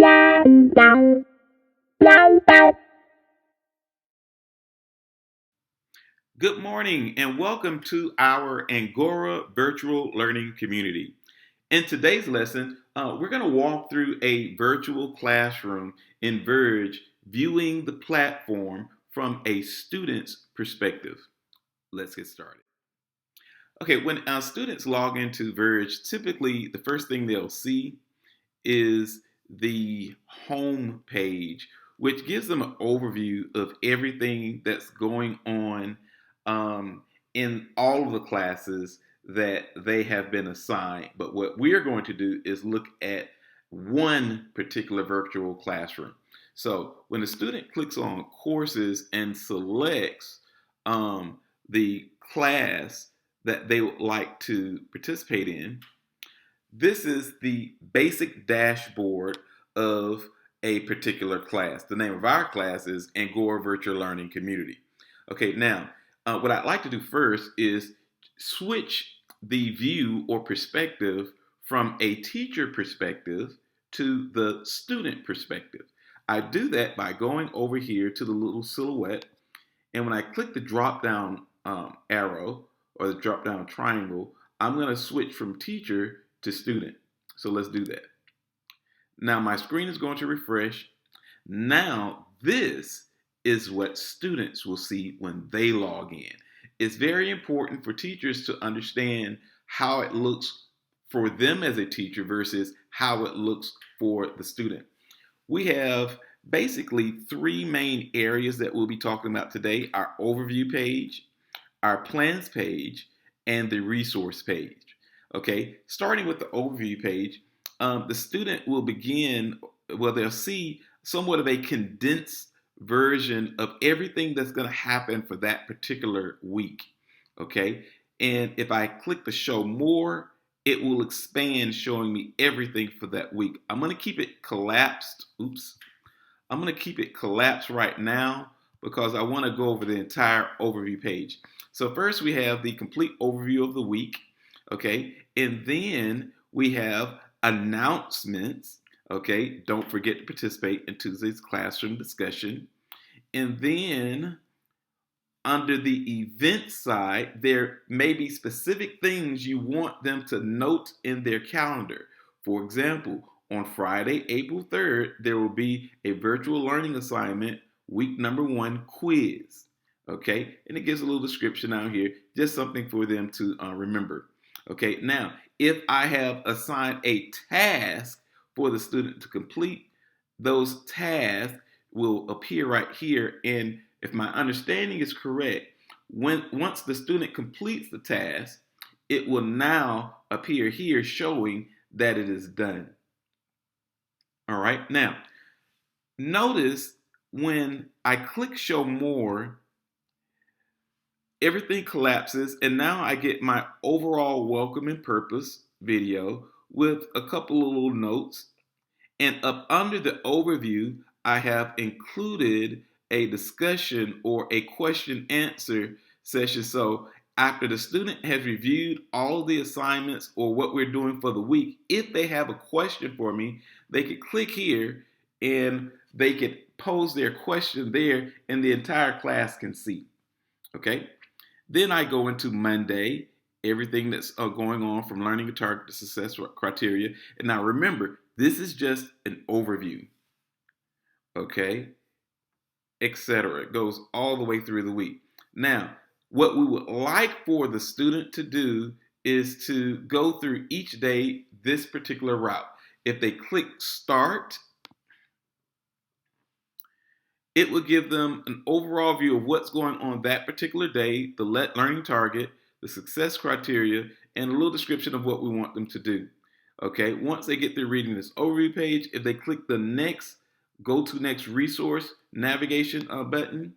Good morning and welcome to our Angora virtual learning community. In today's lesson, we're going to walk through a virtual classroom in Verge, viewing the platform from a student's perspective. Let's get started. Okay, when students log into Verge, typically the first thing they'll see is the home page, which gives them an overview of everything that's going on in all of the classes that they have been assigned. But what we're going to do is look at one particular virtual classroom. So when the student clicks on courses and selects the class that they would like to participate in, this is the basic dashboard of a particular class. The name of our class is Angora Virtual Learning Community. Okay, now, what I'd like to do first is switch the view or perspective from a teacher perspective to the student perspective. I do that by going over here to the little silhouette, and when I click the drop down arrow or the drop down triangle, I'm going to switch from teacher to student. So let's do that. Now my screen is going to refresh. Now this is what students will see when they log in. It's very important for teachers to understand how it looks for them as a teacher versus how it looks for the student. We have basically three main areas that we'll be talking about today: our overview page, our plans page, and the resource page. Okay, starting with the overview page, the student will begin, well, they'll see somewhat of a condensed version of everything that's going to happen for that particular week. Okay, and if I click the show more, it will expand, showing me everything for that week. I'm going to keep it collapsed. I'm going to keep it collapsed right now because I want to go over the entire overview page. So first we have the complete overview of the week. Okay, and then we have announcements. Okay, don't forget to participate in Tuesday's classroom discussion. And then under the event side, there may be specific things you want them to note in their calendar. For example, on Friday, April 3rd, there will be a virtual learning assignment, week number 1 quiz. Okay, and it gives a little description out here, just something for them to remember. Okay, now, if I have assigned a task for the student to complete, those tasks will appear right here. And if my understanding is correct, once the student completes the task, it will now appear here showing that it is done. All right, now, notice when I click show more, everything collapses, and now I get my overall welcome and purpose video with a couple of little notes. And up under the overview, I have included a discussion or a question answer session. So after the student has reviewed all of the assignments or what we're doing for the week, if they have a question for me, they could click here and they could pose their question there, and the entire class can see. Okay? Then I go into Monday, everything that's going on from learning a target to success criteria. And now remember, this is just an overview, okay, etc. It goes all the way through the week. Now, what we would like for the student to do is to go through each day this particular route. If they click start, it will give them an overall view of what's going on that particular day, the learning target, the success criteria, and a little description of what we want them to do. Okay, once they get through reading this overview page, if they click the next, go to next resource navigation button,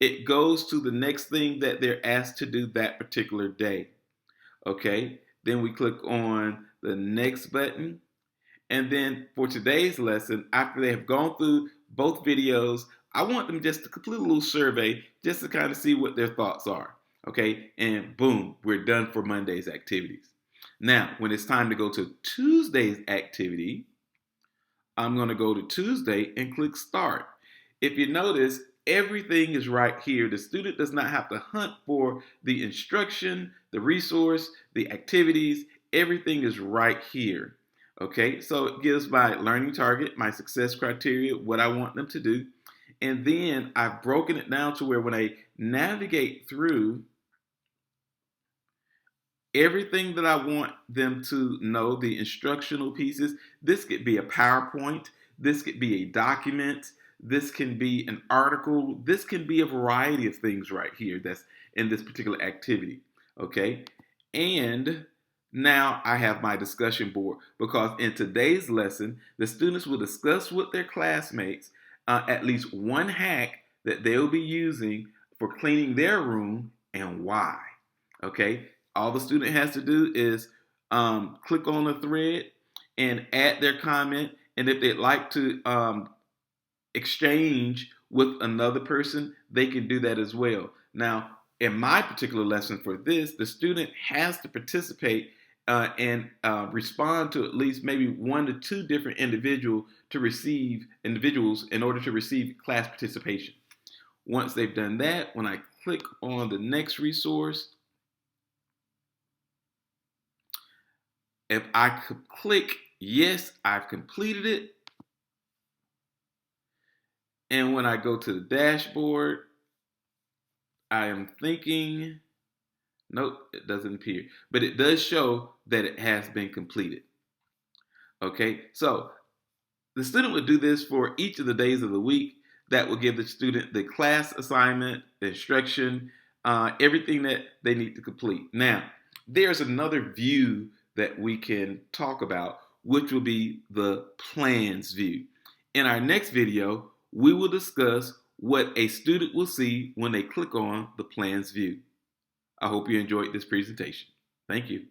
it goes to the next thing that they're asked to do that particular day. Okay, then we click on the next button. And then for today's lesson, after they have gone through both videos, I want them just to complete a little survey just to kind of see what their thoughts are. Okay, and boom, we're done for Monday's activities. Now, when it's time to go to Tuesday's activity, I'm going to go to Tuesday and click Start. If you notice, everything is right here. The student does not have to hunt for the instruction, the resource, the activities. Everything is right here. Okay, so it gives my learning target, my success criteria, what I want them to do. And then I've broken it down to where when I navigate through everything that I want them to know, the instructional pieces, this could be a PowerPoint, this could be a document, this can be an article, this can be a variety of things right here that's in this particular activity. Okay, and now I have my discussion board because in today's lesson, the students will discuss with their classmates at least one hack that they'll be using for cleaning their room and why. Okay, all the student has to do is click on the thread and add their comment. And if they'd like to exchange with another person, they can do that as well. Now, in my particular lesson for this, the student has to participate and respond to at least maybe 1 to 2 different individuals in order to receive class participation. Once they've done that, when I click on the next resource, if I could click yes, I've completed it. And when I go to the dashboard, I am thinking, nope, it doesn't appear. But it does show that it has been completed. Okay, so the student would do this for each of the days of the week. That will give the student the class assignment, the instruction, everything that they need to complete. Now, there's another view that we can talk about, which will be the plans view. In our next video, we will discuss what a student will see when they click on the plans view. I hope you enjoyed this presentation. Thank you.